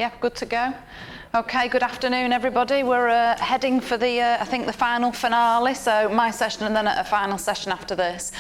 Yeah, good to go. Okay, good afternoon, everybody. We're heading for the, I think, the final finale, so my session and then a final session after this.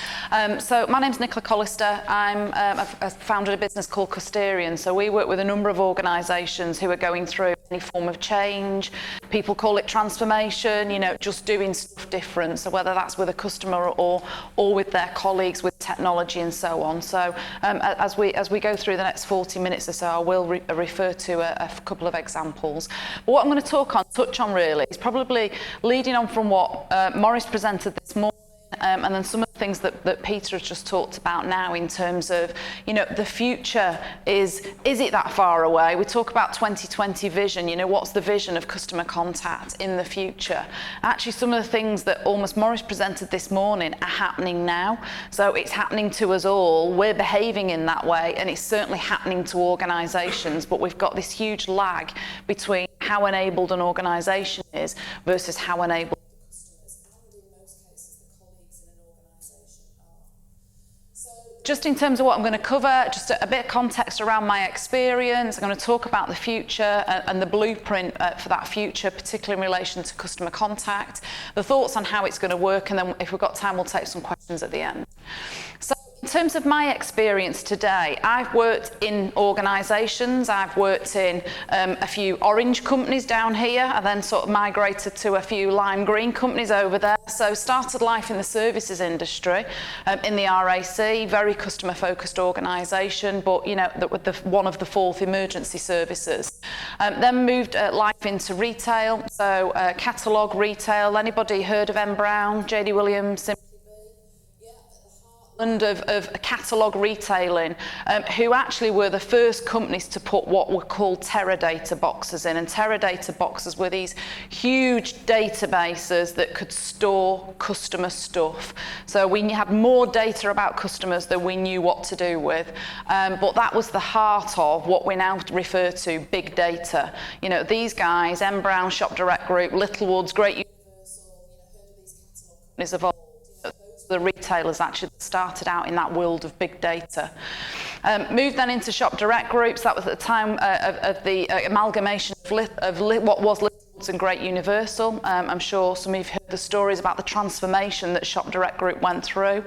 So my name's Nicola Collister. I've founded a business called Collister, so we work with a number of organisations who are going through any form of change. People call it transformation, just doing stuff different, so whether that's with a customer or with their colleagues, with technology and so on. So as we go through the next 40 minutes or so, I will refer to a couple of examples. But what I'm going to touch on really is probably leading on from what Maurice presented this morning, and then some of the things that Peter has just talked about now in terms of, the future is it that far away? We talk about 2020 vision, what's the vision of customer contact in the future? Actually, some of the things that almost Maurice presented this morning are happening now. So it's happening to us all. We're behaving in that way, and it's certainly happening to organisations, but we've got this huge lag between how enabled an organisation is versus how enabled just in terms of what I'm going to cover, just a bit of context around my experience. I'm going to talk about the future and the blueprint for that future, particularly in relation to customer contact, the thoughts on how it's going to work, and then if we've got time, we'll take some questions at the end. So in terms of my experience today, I've worked in organisations. I've worked in a few orange companies down here, and then sort of migrated to a few lime green companies over there. So started life in the services industry, in the RAC, very customer focused organisation, but one of the fourth emergency services. Then moved life into retail, so catalogue retail. Anybody heard of M Brown, JD Williams? Of catalogue retailing, who actually were the first companies to put what were called Teradata boxes in. And Teradata boxes were these huge databases that could store customer stuff. So we had more data about customers than we knew what to do with. But that was the heart of what we now refer to big data. These guys, M Brown, Shop Direct Group, Littlewoods, Great Universal, these catalogue companies of the retailers actually started out in that world of big data. Moved then into Shop Direct Groups. That was at the time of the amalgamation of what was Littlewoods and Great Universal. I'm sure some of you have heard the stories about the transformation that Shop Direct Group went through.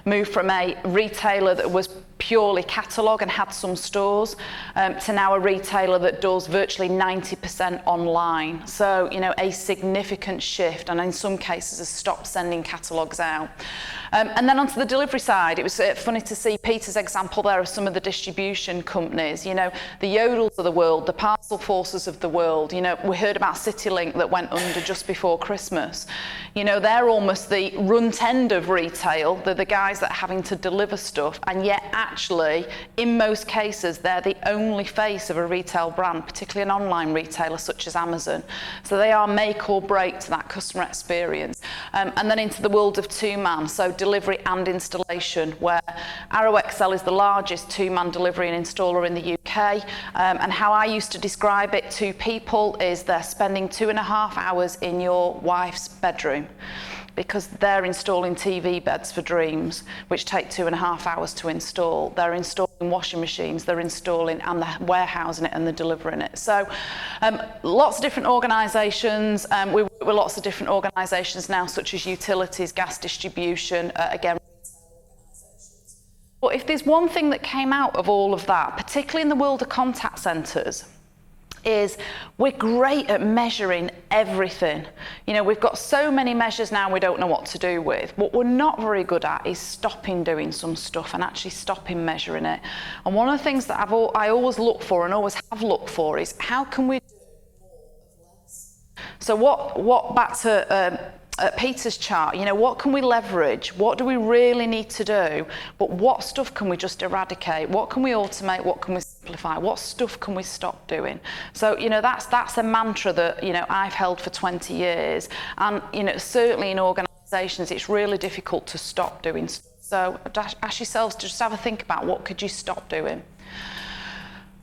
Moved from a retailer that was purely catalogue and had some stores to now a retailer that does virtually 90% online. So, a significant shift, and in some cases has stopped sending catalogues out. And then onto the delivery side, it was funny to see Peter's example there of some of the distribution companies, the Yodels of the world, the Parcel Forces of the world. We heard about CityLink that went under just before Christmas. They're almost the runt end of retail. They're the guys that are having to deliver stuff, and yet actually, in most cases, they're the only face of a retail brand, particularly an online retailer such as Amazon. So they are make or break to that customer experience. And then into the world of two-man, so delivery and installation, where Arrow Excel is the largest two-man delivery and installer in the UK. And how I used to describe it to people is they're spending 2.5 hours in your wife's bedroom, because they're installing TV beds for Dreams, which take 2.5 hours to install. They're installing washing machines, they're installing and they're warehousing it and they're delivering it. So lots of different organisations. We work with lots of different organisations now, such as utilities, gas distribution, again. But if there's one thing that came out of all of that, particularly in the world of contact centres, is we're great at measuring everything. We've got so many measures now we don't know what to do with. What we're not very good at is stopping doing some stuff and actually stopping measuring it. And one of the things that I always look for and always have looked for is how can we do more of less? So what back to Peter's chart, what can we leverage? What do we really need to do? But what stuff can we just eradicate? What can we automate? What can we simplify? What stuff can we stop doing? So, that's a mantra that, I've held for 20 years. And, certainly in organisations, it's really difficult to stop doing stuff. So ask yourselves to just have a think about what could you stop doing?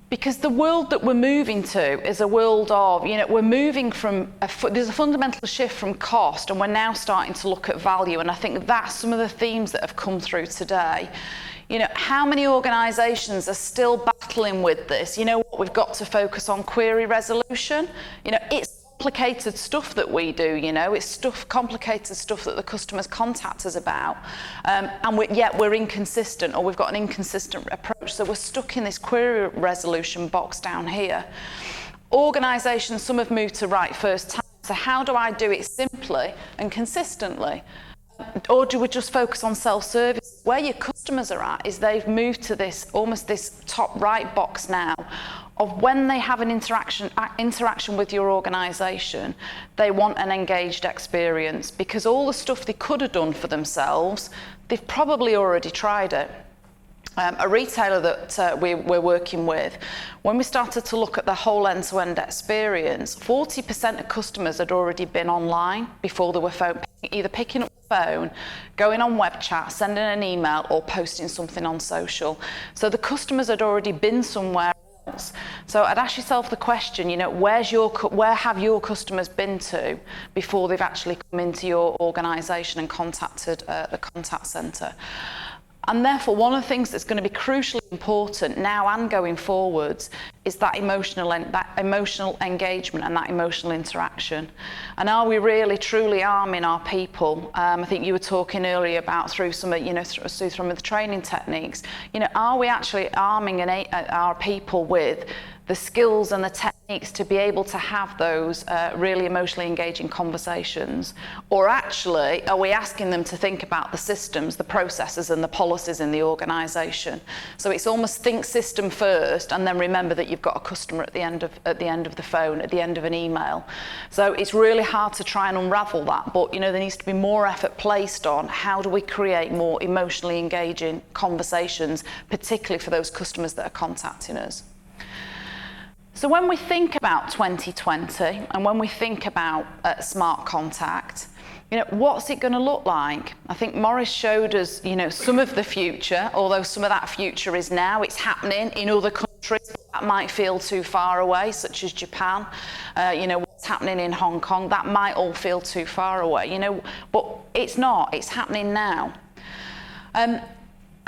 Because the world that we're moving to is a world of, we're moving from, there's a fundamental shift from cost, and we're now starting to look at value. And I think that's some of the themes that have come through today. How many organisations are still battling with this? We've got to focus on query resolution. You know, it's complicated stuff that we do, you know, it's complicated stuff that the customers contact us about, and yet we're inconsistent, or we've got an inconsistent approach, so we're stuck in this query resolution box down here. Organisations, some have moved to right first time, so how do I do it simply and consistently? Or do we just focus on self-service? Where your customers are at is they've moved to this, almost this top right box now, of when they have an interaction with your organisation, they want an engaged experience, because all the stuff they could have done for themselves, they've probably already tried it. A retailer that we're working with, when we started to look at the whole end-to-end experience, 40% of customers had already been online before they were either picking up the phone, going on web chat, sending an email, or posting something on social. So the customers had already been somewhere else. So I'd ask yourself the question, you know, where have your customers been to before they've actually come into your organisation and contacted the contact centre? And therefore, one of the things that's going to be crucially important now and going forwards is that emotional engagement and that emotional interaction. And are we really truly arming our people? I think you were talking earlier about through some of, through some of the training techniques. You know, are we actually arming our people with the skills and the techniques to be able to have those really emotionally engaging conversations? Or actually, are we asking them to think about the systems, the processes and the policies in the organisation? So it's almost think system first, and then remember that you've got a customer at the end of the phone, at the end of an email. So it's really hard to try and unravel that, but you know, there needs to be more effort placed on how do we create more emotionally engaging conversations, particularly for those customers that are contacting us. So when we think about 2020 and when we think about smart contact, you know, what's it going to look like? I think Maurice showed us, you know, some of the future, although some of that future is now. It's happening in other countries that might feel too far away, such as Japan. You know, what's happening in Hong Kong, that might all feel too far away, you know, but it's not. It's happening now.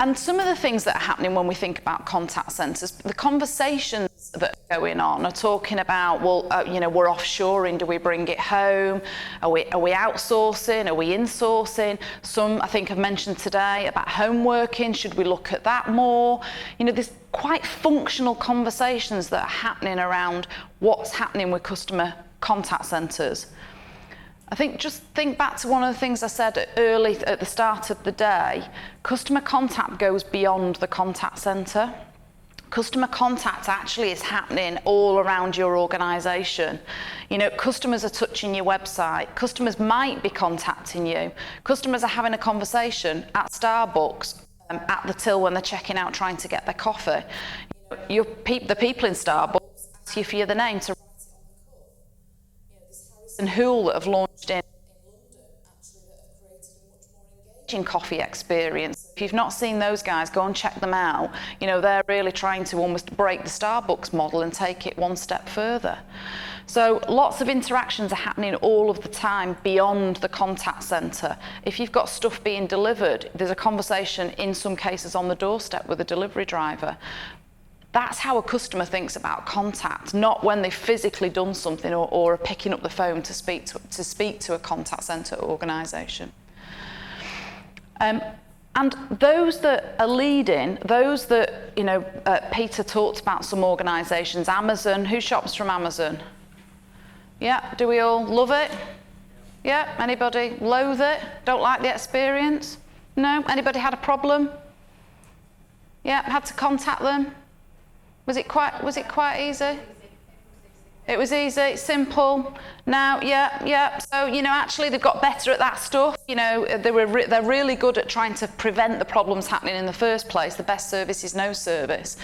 And some of the things that are happening when we think about contact centres, the conversations that are going on are talking about, well, you know, we're offshoring, do we bring it home? Are we outsourcing? Are we insourcing? Some, I think I've mentioned today about home working, should we look at that more? You know, there's quite functional conversations that are happening around what's happening with customer contact centres. I think just think back to one of the things I said early at the start of the day. Customer contact goes beyond the contact centre. Customer contact actually is happening all around your organisation. You know, customers are touching your website. Customers might be contacting you. Customers are having a conversation at Starbucks, at the till when they're checking out trying to get their coffee. The people in Starbucks ask you for your name to and Hool that have launched in London actually that have created a much more engaging coffee experience. If you've not seen those guys, go and check them out. You know, they're really trying to almost break the Starbucks model and take it one step further. So lots of interactions are happening all of the time beyond the contact centre. If you've got stuff being delivered, there's a conversation in some cases on the doorstep with a delivery driver. That's how a customer thinks about contact, not when they've physically done something or are picking up the phone to speak to a contact centre organisation. And those that are leading, those that, you know, Peter talked about some organisations, Amazon, who shops from Amazon? Yeah, do we all love it? Yeah, anybody loathe it? Don't like the experience? No? Anybody had a problem? Yeah, had to contact them? Was it quite easy? It was easy, simple. Now, yeah. So, you know, actually they've got better at that stuff. You know, they're really good at trying to prevent the problems happening in the first place. The best service is no service.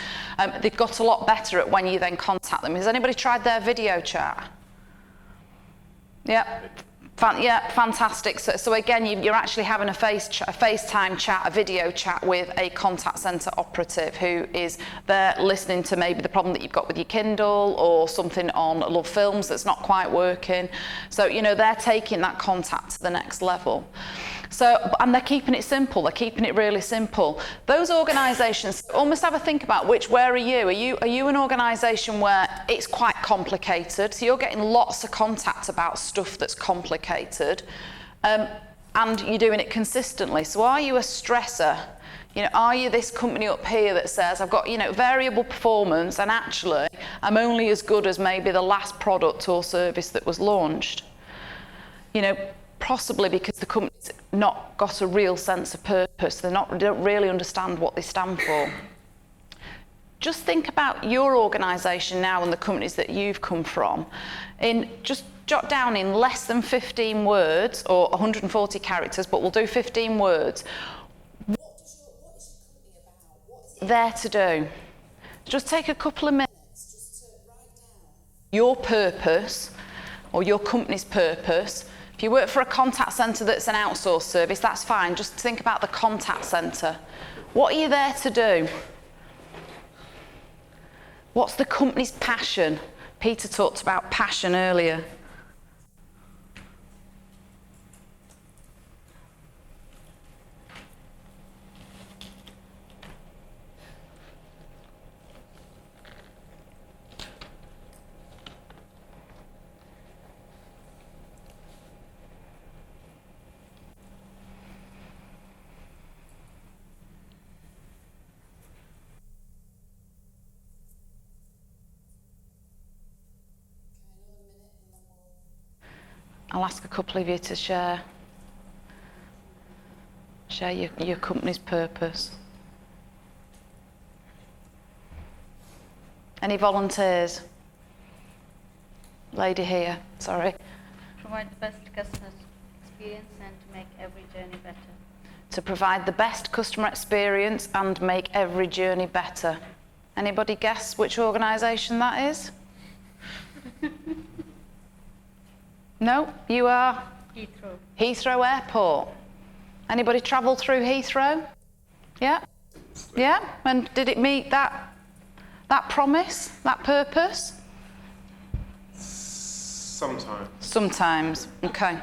They've got a lot better at when you then contact them. Has anybody tried their video chat? Yeah. Yeah, fantastic. So again, you're actually having a FaceTime chat, a video chat with a contact centre operative who is there listening to maybe the problem that you've got with your Kindle or something on Love Films that's not quite working. So, you know, they're taking that contact to the next level. And they're keeping it simple, they're keeping it really simple. Those organisations almost have a think about where are you? Are you an organisation where it's quite complicated, so you're getting lots of contact about stuff that's complicated, and you're doing it consistently? So are you a stressor? Are you this company up here that says, I've got, variable performance, and actually I'm only as good as maybe the last product or service that was launched? Possibly because the company's not got a real sense of purpose. They don't really understand what they stand for. Just think about your organisation now and the companies that you've come from. Just jot down in less than 15 words, or 140 characters, but we'll do 15 words. There to do. Just take a couple of minutes just to write down your purpose or your company's purpose. If you work for a contact centre that's an outsourced service, that's fine. Just think about the contact centre. What are you there to do? What's the company's passion? Peter talked about passion earlier. I'll ask a couple of you to share your company's purpose. Any volunteers? Lady here, sorry. Provide the best customer experience and to make every journey better. To provide the best customer experience and make every journey better. Anybody guess which organisation that is? No, you are? Heathrow. Heathrow Airport. Anybody travel through Heathrow? Yeah? Yeah? And did it meet that promise, that purpose? Sometimes. Sometimes, okay.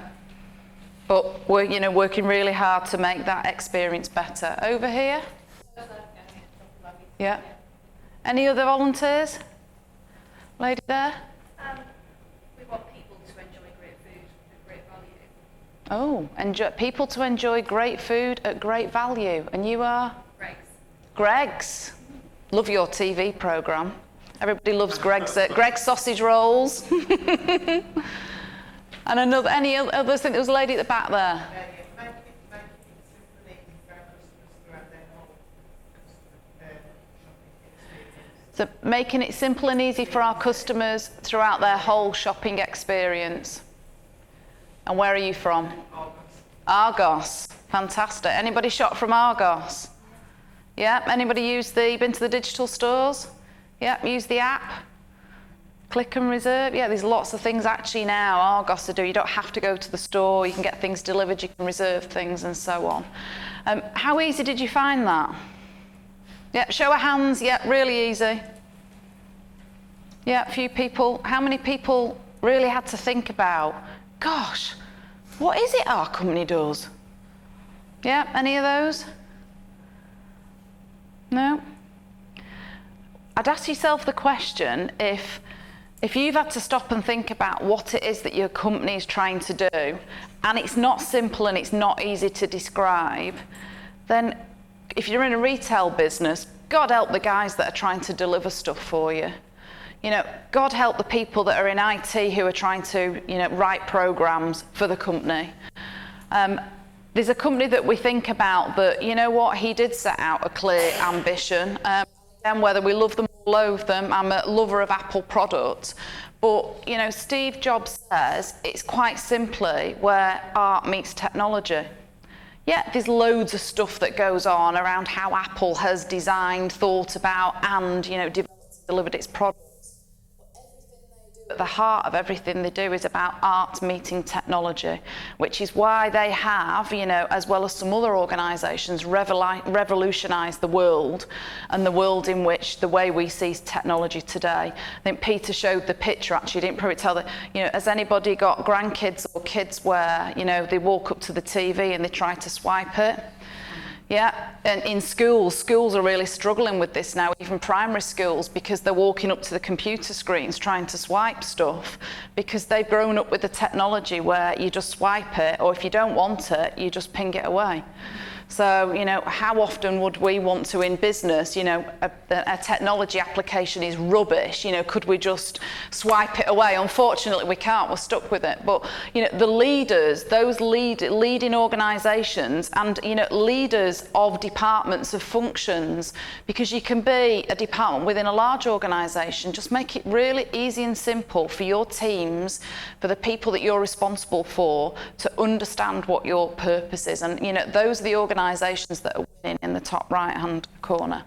But we're working really hard to make that experience better. Over here? Yeah. Any other volunteers? Lady there? We want people to enjoy great food at great value. Oh, people to enjoy great food at great value. And you are? Greg's. Love your TV programme. Everybody loves Greg's sausage rolls. And any others? I think there was a lady at the back there. So making it simple and easy for our customers throughout their whole shopping experience. And where are you from? Argos. Fantastic. Anybody shop from Argos? Yeah. Anybody been to the digital stores? Yeah. Use the app. Click and reserve. Yeah, there's lots of things actually now Argos to do. You don't have to go to the store. You can get things delivered. You can reserve things and so on. How easy did you find that? Yeah, show of hands. Yeah, really easy. Yeah, a few people. How many people really had to think about, gosh, what is it our company does? Yeah, any of those? No? I'd ask yourself the question, if you've had to stop and think about what it is that your company is trying to do, and it's not simple and it's not easy to describe, then if you're in a retail business, God help the guys that are trying to deliver stuff for you. God help the people that are in IT who are trying to, write programs for the company. There's a company that we think about that, he did set out a clear ambition. And whether we love them or loathe them, I'm a lover of Apple products. But, Steve Jobs says it's quite simply where art meets technology. Yeah, there's loads of stuff that goes on around how Apple has designed, thought about, and, delivered its products. But everything they do at the heart of everything they do is about art meeting technology, which is why they have, you know, as well as some other organisations, revolutionised the world and the world in which the way we see technology today. I think Peter showed the picture, actually, didn't probably tell that, you know, has anybody got grandkids or kids where, you know, they walk up to the TV and they try to swipe it? Yeah, and in schools are really struggling with this now, even primary schools, because they're walking up to the computer screens trying to swipe stuff, because they've grown up with the technology where you just swipe it, or if you don't want it, you just ping it away. So, you know, how often would we want to, in business, you know, a technology application is rubbish, you know, could we just swipe it away? Unfortunately, we can't, we're stuck with it. But, you know, the leaders, those leading organisations and, you know, leaders of departments, of functions, because you can be a department within a large organisation, just make it really easy and simple for your teams, for the people that you're responsible for, to understand what your purpose is. And, you know, those are the organisations that are winning in the top right hand corner.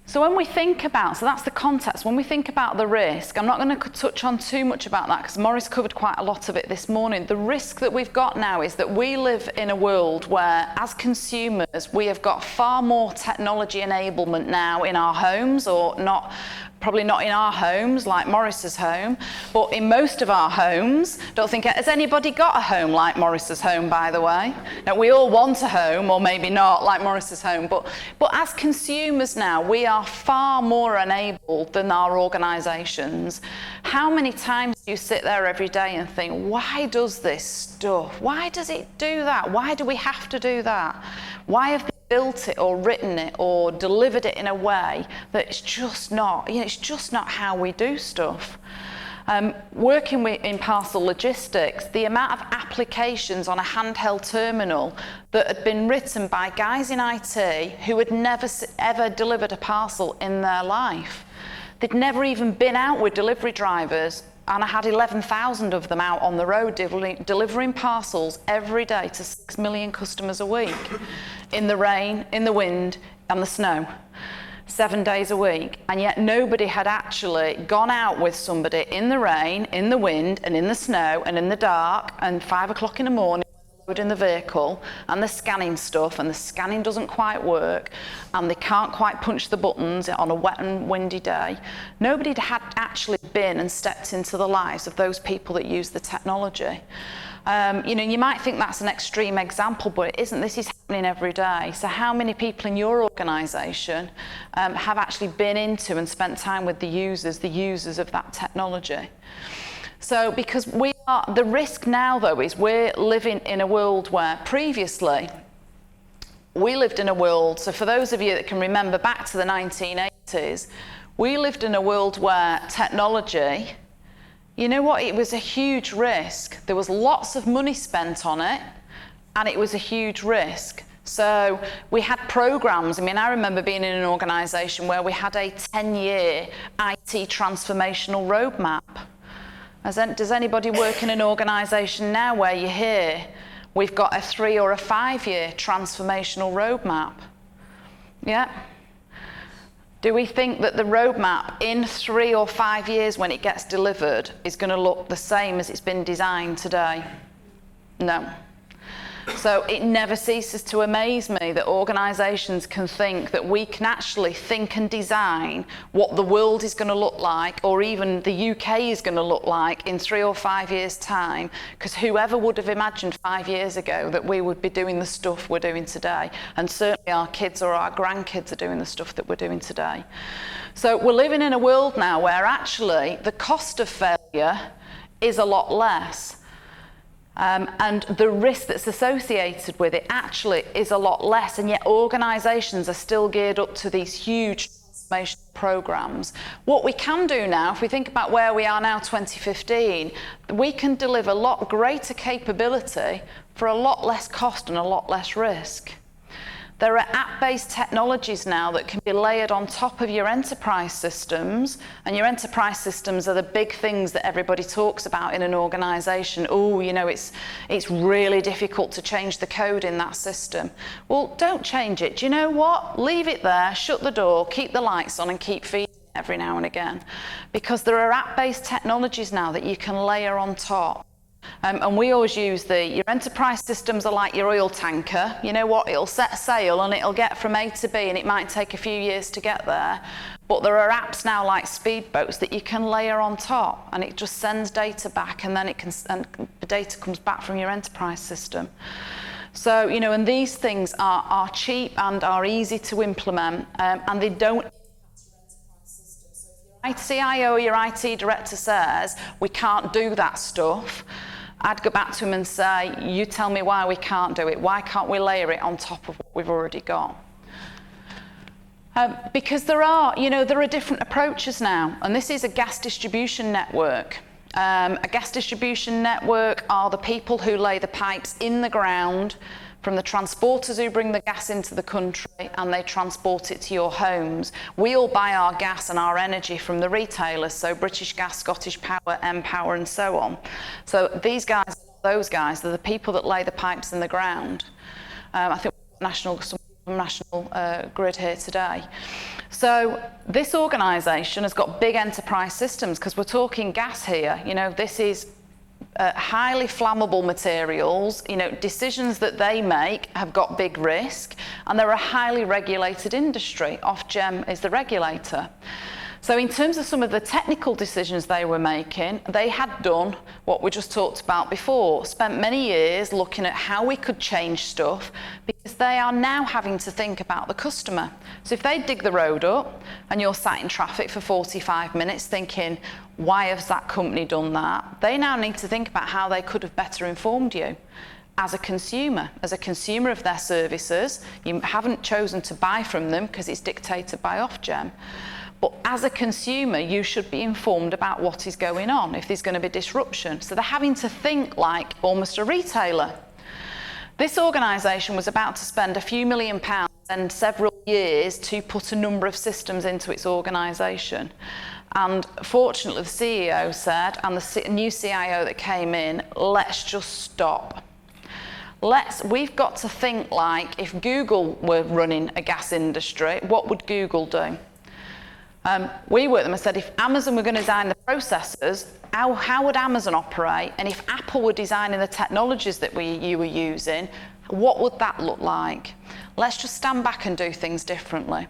So when we think about, so that's the context, when we think about the risk, I'm not going to touch on too much about that because Maurice covered quite a lot of it this morning. The risk that we've got now is that we live in a world where, as consumers, we have got far more technology enablement now in our homes, or not, probably not in our homes like Maurice's home, but in most of our homes. Don't think, has anybody got a home like Maurice's home, by the way? Now, we all want a home, or maybe not, like Maurice's home, but as consumers now, we are far more enabled than our organisations. How many times do you sit there every day and think, why does this stuff? Why does it do that? Why do we have to do that? Why have they built it or written it or delivered it in a way that it's just not, you know, it's just not how we do stuff? Working in parcel logistics, the amount of applications on a handheld terminal that had been written by guys in IT who had never ever delivered a parcel in their life. They'd never even been out with delivery drivers, and I had 11,000 of them out on the road delivering parcels every day to 6 million customers a week, in the rain, in the wind, and the snow. 7 days a week, and yet nobody had actually gone out with somebody in the rain, in the wind, and in the snow, and in the dark, and 5 o'clock in the morning, in the vehicle, and they're scanning stuff, and the scanning doesn't quite work, and they can't quite punch the buttons on a wet and windy day. Nobody had actually been and stepped into the lives of those people that use the technology. You know, you might think that's an extreme example, but it isn't. This is happening every day. So how many people in your organisation have actually been into and spent time with the users of that technology? So because the risk now though is we're living in a world where previously we lived in a world, so for those of you that can remember back to the 1980s, we lived in a world where technology, you know what, it was a huge risk. There was lots of money spent on it, and it was a huge risk. So we had programs. I mean, I remember being in an organisation where we had a 10-year IT transformational roadmap. Does anybody work in an organisation now where you hear we've got a 3 or a 5-year transformational roadmap? Yeah. Do we think that the roadmap in 3 or 5 years when it gets delivered is going to look the same as it's been designed today? No. So it never ceases to amaze me that organisations can think that we can actually think and design what the world is going to look like, or even the UK is going to look like in 3 or 5 years' time, because whoever would have imagined 5 years ago that we would be doing the stuff we're doing today, and certainly our kids or our grandkids are doing the stuff that we're doing today. So we're living in a world now where actually the cost of failure is a lot less. And the risk that's associated with it actually is a lot less, and yet organisations are still geared up to these huge transformation programs. What we can do now, if we think about where we are now, 2015, we can deliver a lot greater capability for a lot less cost and a lot less risk. There are app-based technologies now that can be layered on top of your enterprise systems, and your enterprise systems are the big things that everybody talks about in an organisation. Oh, you know, it's really difficult to change the code in that system. Well, don't change it. Do you know what? Leave it there, shut the door, keep the lights on, and keep feeding every now and again, because there are app-based technologies now that you can layer on top. And we always use your enterprise systems are like your oil tanker. You know what, it'll set sail and it'll get from A to B, and it might take a few years to get there. But there are apps now like speedboats that you can layer on top, and it just sends data back, and then and the data comes back from your enterprise system. So, you know, and these things are cheap and are easy to implement, and they don't CIO or your IT director says, we can't do that stuff, I'd go back to him and say, you tell me why we can't do it. Why can't we layer it on top of what we've already got? Because there are different approaches now, and this is a gas distribution network. A gas distribution network are the people who lay the pipes in the ground from the transporters who bring the gas into the country, and they transport it to your homes. We all buy our gas and our energy from the retailers, so British Gas, Scottish Power, M-Power and so on. So these guys, those guys, they're the people that lay the pipes in the ground. I think national grid here today. So this organisation has got big enterprise systems, because we're talking gas here. You know, this is highly flammable materials. You know, decisions that they make have got big risk, and they're a highly regulated industry. Ofgem is the regulator. So in terms of some of the technical decisions they were making, they had done what we just talked about before, spent many years looking at how we could change stuff, because they are now having to think about the customer. So if they dig the road up and you're sat in traffic for 45 minutes thinking, why has that company done that? They now need to think about how they could have better informed you. As a consumer of their services, you haven't chosen to buy from them because it's dictated by Ofgem. But as a consumer, you should be informed about what is going on, if there's going to be disruption. So they're having to think like almost a retailer. This organisation was about to spend a few £1 million and several years to put a number of systems into its organisation. And fortunately, the CEO said, and the new CIO that came in, let's just stop. We've got to think like, if Google were running a gas industry, what would Google do? We worked with them and said, if Amazon were going to design the processors, how would Amazon operate? And if Apple were designing the technologies that you were using, what would that look like? Let's just stand back and do things differently.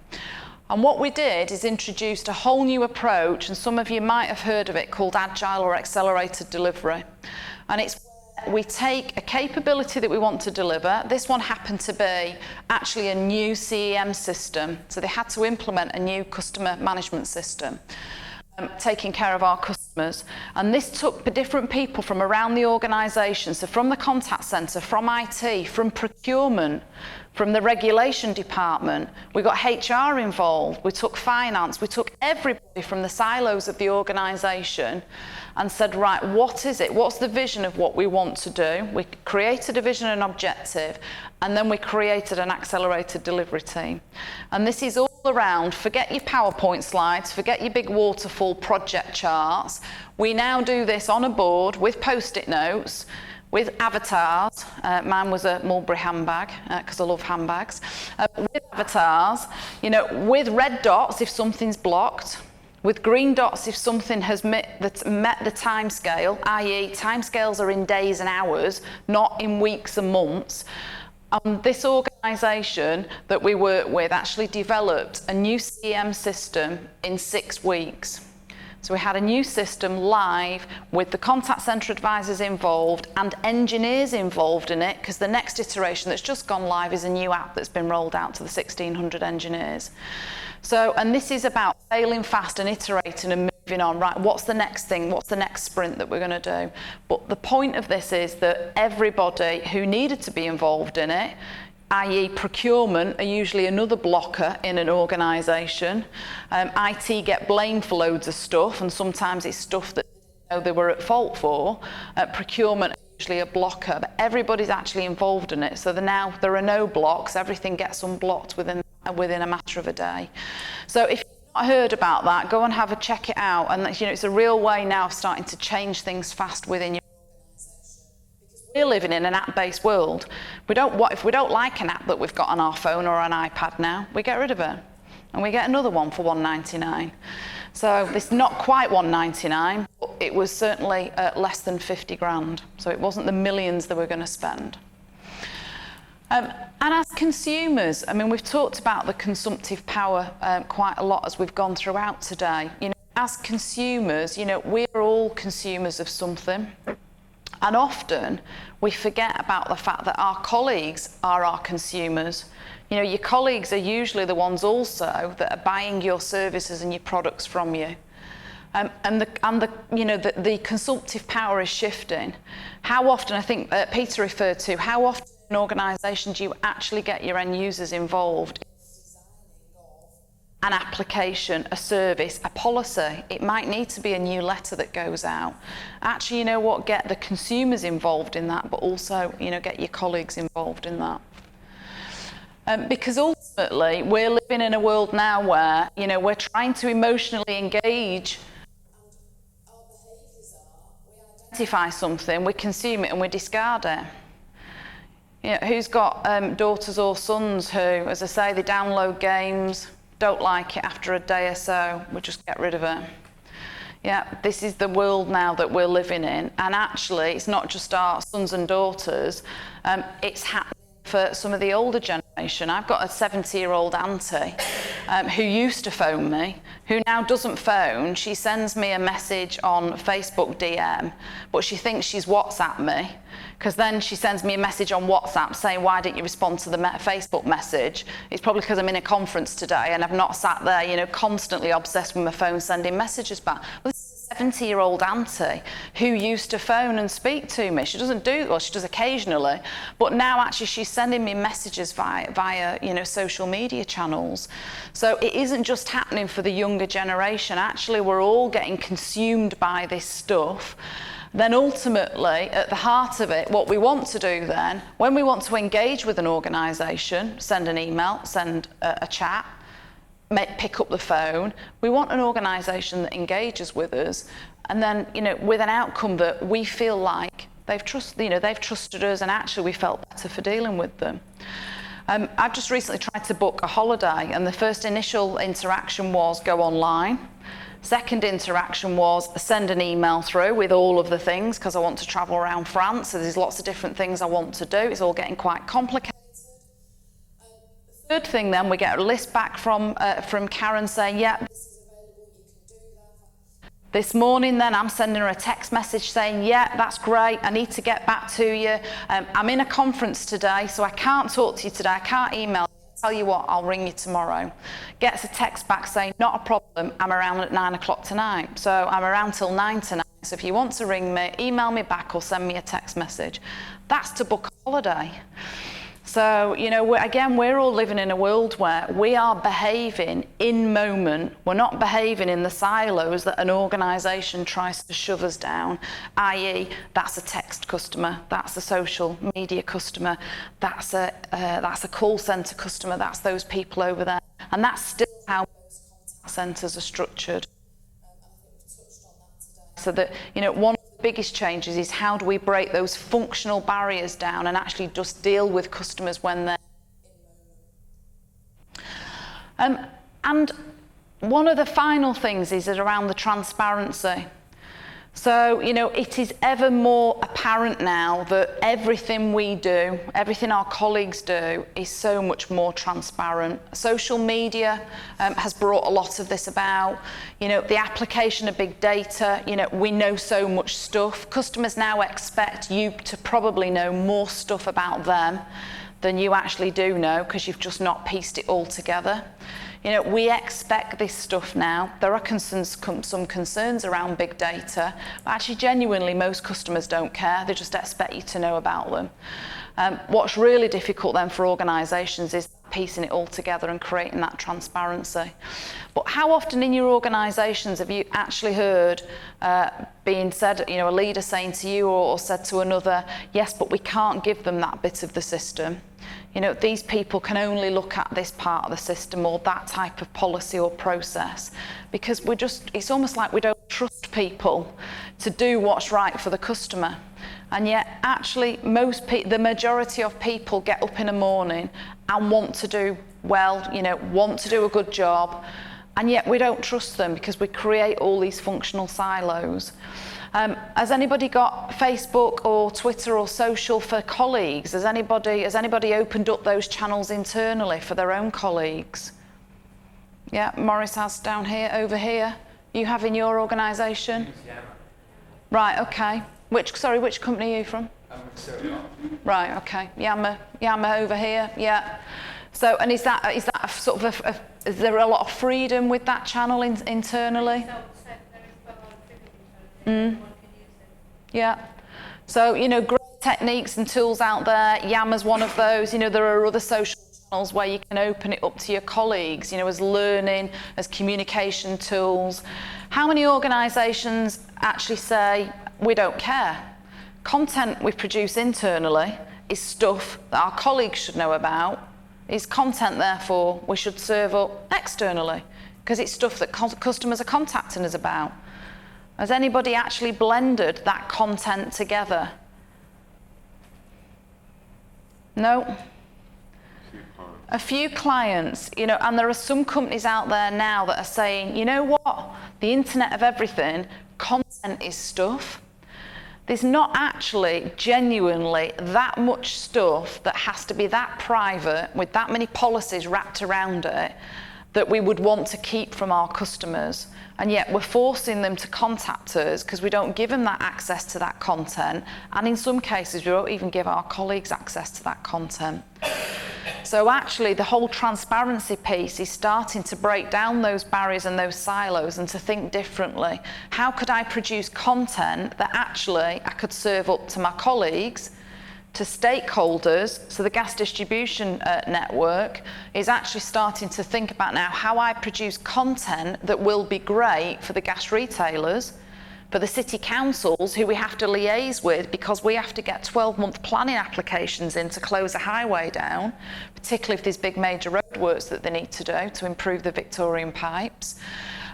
And what we did is introduced a whole new approach, and some of you might have heard of it, called Agile or Accelerated Delivery. And it's we take a capability that we want to deliver. This one happened to be actually a new CEM system. So they had to implement a new customer management system, taking care of our customers. And this took different people from around the organisation. So from the contact centre, from IT, from procurement, from the regulation department, we got HR involved, we took finance, we took everybody from the silos of the organisation and said, right, what is it? What's the vision of what we want to do? We created a vision and objective, and then we created an accelerated delivery team. And this is all around, forget your PowerPoint slides, forget your big waterfall project charts. We now do this on a board with Post-it notes, with avatars. Mine was a Mulberry handbag, because I love handbags. With avatars, you know, with red dots if something's blocked, with green dots if something has met the time scale, i.e. timescales are in days and hours, not in weeks and months. This organisation that we work with actually developed a new CM system in 6 weeks. So we had a new system live with the contact centre advisors involved and engineers involved in it, because the next iteration that's just gone live is a new app that's been rolled out to the 1,600 engineers. So, and this is about failing fast and iterating and moving on, right, what's the next thing, what's the next sprint that we're going to do? But the point of this is that everybody who needed to be involved in it, i.e. procurement are usually another blocker in an organisation. IT get blamed for loads of stuff, and sometimes it's stuff that they were at fault for. Procurement is usually a blocker, but everybody's actually involved in it. So now there are no blocks, everything gets unblocked within a matter of a day. So if you've not heard about that, go and check it out. And you know, it's a real way now of starting to change things fast within your organisation. Because we're living in an app-based world. If we don't like an app that we've got on our phone or an iPad now, we get rid of it. and we get another one for £1.99. So it's not quite £1.99, but it was certainly less than 50 grand. So it wasn't the millions that we're going to spend. And as consumers, I mean, we've talked about the consumptive power quite a lot as we've gone throughout today. You know, as consumers, you know, we're all consumers of something. And often we forget about the fact that our colleagues are our consumers. You know, your colleagues are usually the ones also that are buying your services and your products from you. And the consumptive power is shifting. How often, I think Peter referred to, how often in an organisation do you actually get your end users involved in an application, a service, a policy? It might need to be a new letter that goes out. Actually, you know what, get the consumers involved in that, but also, you know, get your colleagues involved in that. Because ultimately, we're living in a world now where, you know, we're trying to emotionally engage. And our behaviours are, we identify something, we consume it and we discard it. You know, who's got daughters or sons who, as I say, they download games, don't like it after a day or so, we just get rid of it. Yeah, this is the world now that we're living in. And actually, it's not just our sons and daughters, it's happening for some of the older generation. I've got a 70-year-old auntie who used to phone me, who now doesn't phone. She sends me a message on Facebook DM, but she thinks she's WhatsApp me, because then she sends me a message on WhatsApp saying, why didn't you respond to the Facebook message? It's probably because I'm in a conference today and I've not sat there, you know, constantly obsessed with my phone sending messages back. Well, 70-year-old auntie who used to phone and speak to me. She doesn't do, well, she does occasionally, but now actually she's sending me messages via you know, social media channels. So it isn't just happening for the younger generation. Actually, we're all getting consumed by this stuff. Then ultimately, at the heart of it, what we want to do then, when we want to engage with an organisation, send an email, send a chat, pick up the phone, we want an organisation that engages with us, and then, you know, with an outcome that we feel like they've trusted us, and actually we felt better for dealing with them. I've just recently tried to book a holiday, and the first initial interaction was go online. Second interaction was send an email through with all of the things, because I want to travel around France, so there's lots of different things I want to do. It's all getting quite complicated. Third thing then, we get a list back from Karen saying, yeah, this is available, you can do that. This morning then, I'm sending her a text message saying, yeah, that's great, I need to get back to you. I'm in a conference today, so I can't talk to you today, I can't email you. Tell you what, I'll ring you tomorrow. Gets a text back saying, not a problem, I'm around at 9 o'clock tonight. So I'm around till 9 tonight, so if you want to ring me, email me back or send me a text message. That's to book a holiday. So, you know, we're all living in a world where we are behaving in moment. We're not behaving in the silos that an organisation tries to shove us down, i.e. that's a text customer, that's a social media customer, that's a call centre customer, that's those people over there. And that's still how most contact centres are structured. So that, you know, one biggest changes is how do we break those functional barriers down and actually just deal with customers when they're in moment. And one of the final things is around the transparency. So, you know, it is ever more apparent now that everything we do, everything our colleagues do, is so much more transparent. Social media has brought a lot of this about. You know, the application of big data, you know, we know so much stuff. Customers now expect you to probably know more stuff about them than you actually do know, because you've just not pieced it all together. You know, we expect this stuff now. There are some concerns around big data, but actually genuinely most customers don't care. They just expect you to know about them. What's really difficult then for organisations is piecing it all together and creating that transparency. But how often in your organisations have you actually heard being said, you know, a leader saying to you or said to another, yes, but we can't give them that bit of the system. You know, these people can only look at this part of the system or that type of policy or process, because it's almost like we don't trust people to do what's right for the customer. And yet actually the majority of people get up in the morning and want to do well, you know, want to do a good job, and yet we don't trust them because we create all these functional silos. Has anybody got Facebook or Twitter or social for colleagues? Has anybody opened up those channels internally for their own colleagues? Yeah, Morris has down here, over here. You have in your organisation? Right, okay. Which company are you from? Right, okay. Yammer over here, yeah. So, and is that a sort of is there a lot of freedom with that channel internally? Yeah. So, you know, great techniques and tools out there. Yammer's one of those. You know, there are other social channels where you can open it up to your colleagues, you know, as learning, as communication tools. How many organisations actually say, we don't care? Content we produce internally is stuff that our colleagues should know about, is content therefore we should serve up externally, because it's stuff that customers are contacting us about. Has anybody actually blended that content together? No? A few clients, you know, and there are some companies out there now that are saying, you know what, the Internet of Everything, content is stuff. There's not actually genuinely that much stuff that has to be that private with that many policies wrapped around it that we would want to keep from our customers. And yet we're forcing them to contact us because we don't give them that access to that content. And in some cases, we don't even give our colleagues access to that content. So actually, the whole transparency piece is starting to break down those barriers and those silos and to think differently. How could I produce content that actually I could serve up to my colleagues, to stakeholders? So the gas distribution network is actually starting to think about now how I produce content that will be great for the gas retailers, for the city councils who we have to liaise with because we have to get 12-month planning applications in to close a highway down, particularly if there's big major roadworks that they need to do to improve the Victorian pipes.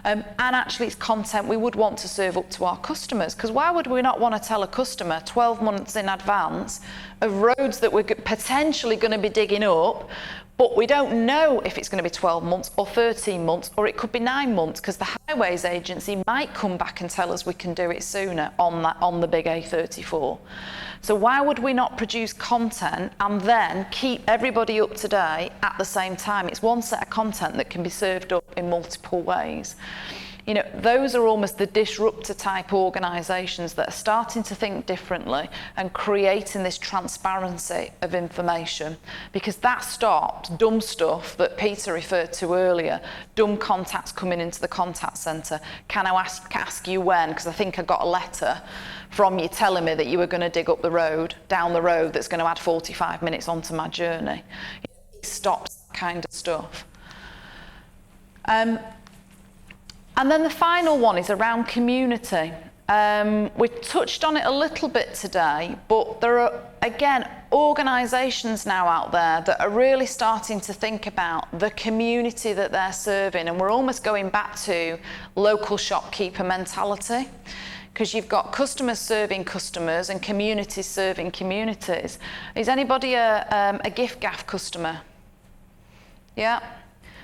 And actually it's content we would want to serve up to our customers, because why would we not want to tell a customer 12 months in advance of roads that we're potentially going to be digging up, but we don't know if it's going to be 12 months or 13 months or it could be 9 months, because the Highways Agency might come back and tell us we can do it sooner on the big A34. So why would we not produce content and then keep everybody up to date at the same time? It's one set of content that can be served up in multiple ways. You know, those are almost the disruptor type organisations that are starting to think differently and creating this transparency of information, because that stops dumb stuff that Peter referred to earlier, dumb contacts coming into the contact centre. Can I ask you when? Because I think I got a letter from you telling me that you were going to dig up the road, down the road, that's going to add 45 minutes onto my journey. It stops that kind of stuff. And then the final one is around community. We touched on it a little bit today, but there are, again, organisations now out there that are really starting to think about the community that they're serving, and we're almost going back to local shopkeeper mentality, because you've got customers serving customers and communities serving communities. Is anybody a gift-gaff customer? Yeah?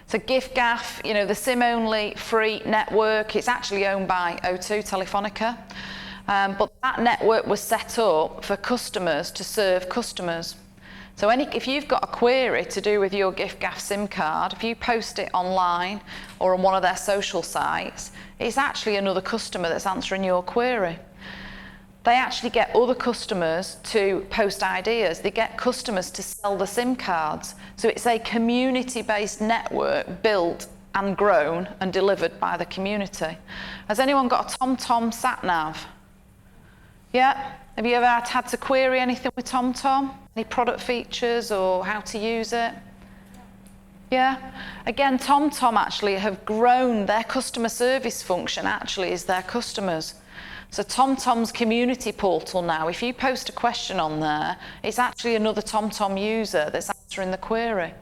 So gift-gaff, you know, the SIM-only free network, it's actually owned by O2 Telefonica, but that network was set up for customers to serve customers. So if you've got a query to do with your gift-gaff SIM card, if you post it online or on one of their social sites, it's actually another customer that's answering your query. They actually get other customers to post ideas. They get customers to sell the SIM cards. So it's a community-based network built and grown and delivered by the community. Has anyone got a TomTom sat-nav? Yeah? Have you ever had to query anything with TomTom? Any product features or how to use it? Yeah? Again, TomTom actually have grown their customer service function actually is their customers. So TomTom's community portal now, if you post a question on there, it's actually another TomTom user that's answering the query.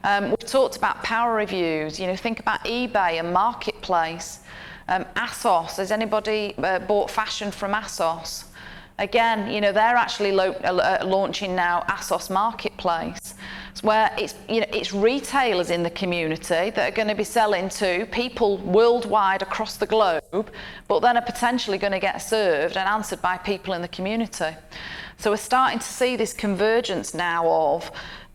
We've talked about power reviews, you know, think about eBay and Marketplace. ASOS, has anybody bought fashion from ASOS? Again, you know, they're actually launching now ASOS Marketplace, where it's retailers in the community that are going to be selling to people worldwide across the globe, but then are potentially going to get served and answered by people in the community. So we're starting to see this convergence now of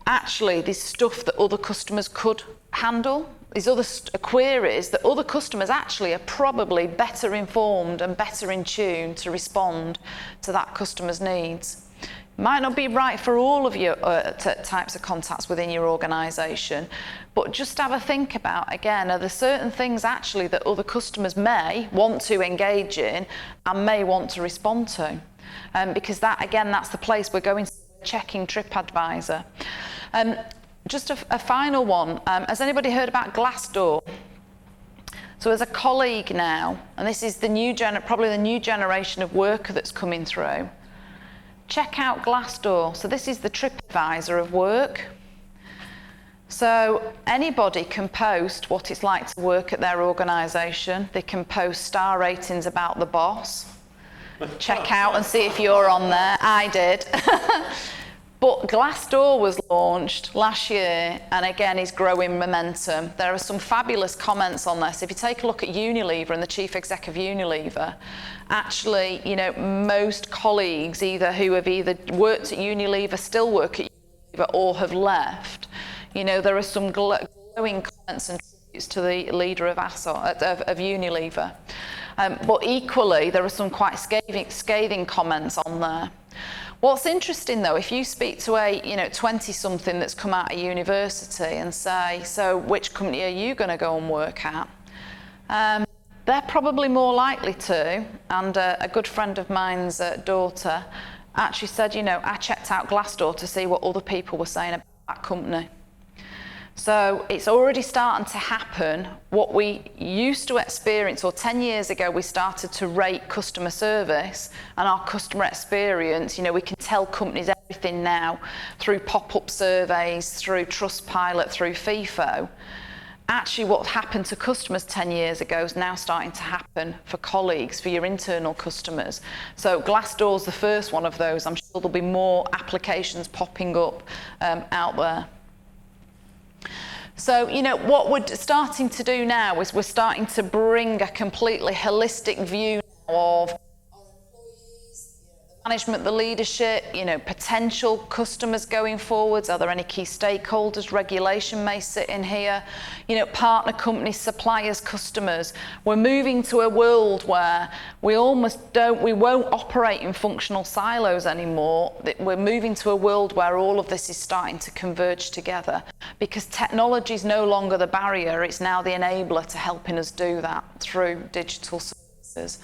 actually this stuff that other customers could handle, these other queries that other customers actually are probably better informed and better in tune to respond to that customer's needs. Might not be right for all of your types of contacts within your organisation, but just have a think about, again, are there certain things actually that other customers may want to engage in and may want to respond to? Because that, again, that's the place we're going to checking TripAdvisor. Just a final one. Has anybody heard about Glassdoor? So as a colleague now, and this is the new probably the new generation of worker that's coming through, check out Glassdoor. So this is the TripAdvisor of work. So anybody can post what it's like to work at their organisation. They can post star ratings about the boss. Check out and see if you're on there. I did. But Glassdoor was launched last year and again is growing momentum. There are some fabulous comments on this. If you take a look at Unilever and the chief exec of Unilever, actually, you know, most colleagues who have either worked at Unilever, still work at Unilever, or have left. You know, there are some glowing comments and tributes to the leader of Unilever. But equally, there are some quite scathing comments on there. What's interesting though, if you speak to a 20-something that's come out of university and say, so which company are you going to go and work at? They're probably more likely to, and a good friend of mine's daughter actually said, you know, I checked out Glassdoor to see what other people were saying about that company. So it's already starting to happen. What we used to experience, or 10 years ago, we started to rate customer service and our customer experience. You know, we can tell companies everything now through pop-up surveys, through Trustpilot, through FIFO. Actually, what happened to customers 10 years ago is now starting to happen for colleagues, for your internal customers. So Glassdoor's the first one of those. I'm sure there'll be more applications popping up out there. So, you know, what we're starting to do now is we're starting to bring a completely holistic view of management, the leadership, you know, potential customers going forwards. Are there any key stakeholders? Regulation may sit in here. You know, partner companies, suppliers, customers. We're moving to a world where we won't operate in functional silos anymore. We're moving to a world where all of this is starting to converge together, because technology is no longer the barrier. It's now the enabler to helping us do that through digital services.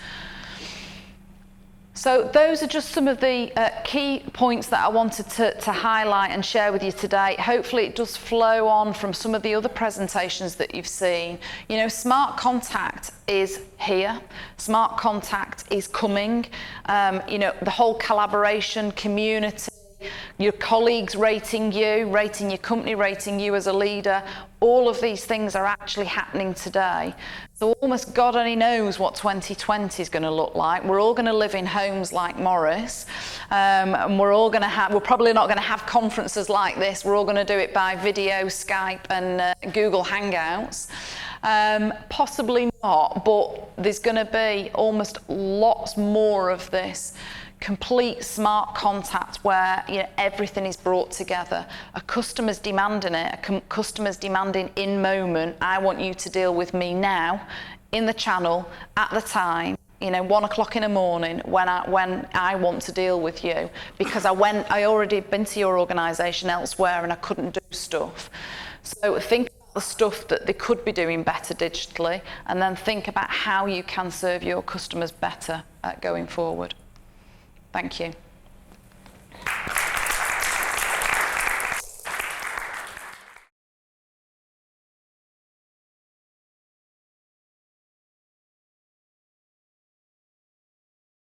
So those are just some of the key points that I wanted to highlight and share with you today. Hopefully it does flow on from some of the other presentations that you've seen. You know, Smart Contact is here. Smart Contact is coming. You know, the whole collaboration community, your colleagues rating you, rating your company, rating you as a leader, all of these things are actually happening today. So almost God only knows what 2020 is going to look like. We're all going to live in homes like Morris, and we're probably not going to have conferences like this. We're all going to do it by video, Skype and Google Hangouts. Possibly not, but there's going to be almost lots more of this complete smart contact where, you know, everything is brought together. A customer's demanding it, a customer's demanding in moment, I want you to deal with me now, in the channel, at the time, you know, 1 o'clock in the morning when I want to deal with you, because I already been to your organisation elsewhere and I couldn't do stuff. So think about the stuff that they could be doing better digitally, and then think about how you can serve your customers better going forward. Thank you.